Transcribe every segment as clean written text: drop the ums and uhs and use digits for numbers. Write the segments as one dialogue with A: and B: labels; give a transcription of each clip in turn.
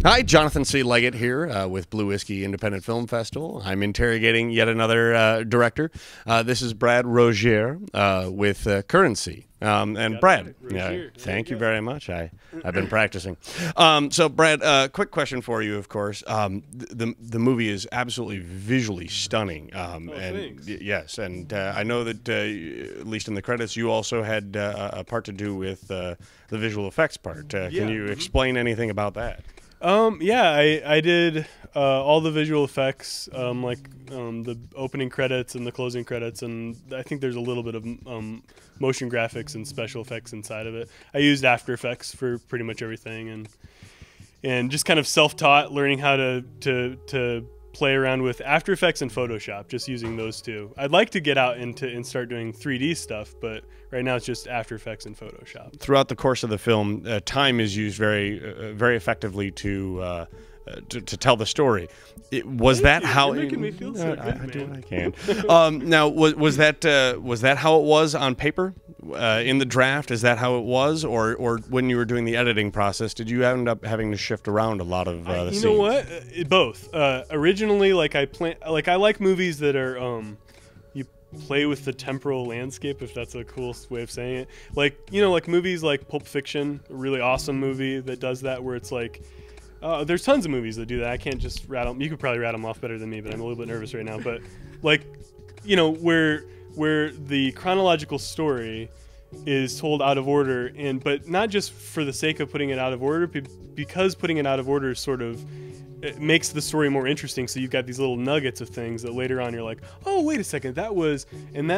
A: Hi, Jonathan C. Legat here with Blue Whiskey Independent Film Festival. I'm interrogating yet another director. This is Brad Rosier with Currency. And Brad, thank you very much. I've been practicing. So, Brad, quick question for you, of course. The movie is absolutely visually stunning.
B: Thanks.
A: Yes, and I know that, at least in the credits, you also had a part to do with the visual effects part. Can you explain anything about that?
B: Yeah, I did all the visual effects, the opening credits and the closing credits, and I think there's a little bit of motion graphics and special effects inside of it. I used After Effects for pretty much everything, and just kind of self-taught, learning how to play around with After Effects and Photoshop, just using those two. I'd like to get out and start doing 3D stuff, but right now it's just After Effects and Photoshop.
A: Throughout the course of the film, time is used very effectively to tell the story. Was that how?
B: You're making me feel so good,
A: I do what I can. Now, was that how it was on paper in the draft? Is that how it was, or when you were doing the editing process, did you end up having to shift around a lot of the scenes?
B: You know what? Both. Originally, I like movies that are you play with the temporal landscape, if that's a cool way of saying it. Like movies like Pulp Fiction, a really awesome movie that does that, where it's like. There's tons of movies that do that. I can't just rattle them. You could probably rattle them off better than me, but I'm a little bit nervous right now. But where the chronological story is told out of order, but not just for the sake of putting it out of order, because putting it out of order sort of it makes the story more interesting. So you've got these little nuggets of things that later on you're like, oh, wait a second, that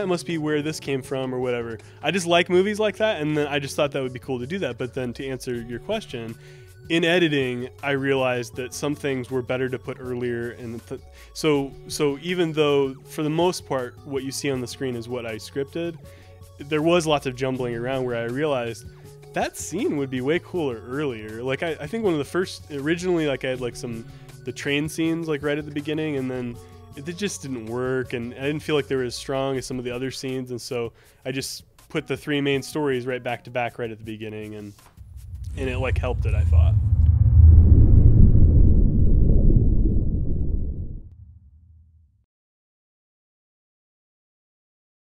B: must be where this came from or whatever. I just like movies like that, and then I just thought that would be cool to do that. But then to answer your question, in editing, I realized that some things were better to put earlier, and so even though for the most part what you see on the screen is what I scripted, there was lots of jumbling around where I realized that scene would be way cooler earlier. Like I think one of the first originally, like I had like the train scenes like right at the beginning, and then it just didn't work, and I didn't feel like they were as strong as some of the other scenes, and so I just put the three main stories right back to back right at the beginning, and it like helped it, I thought.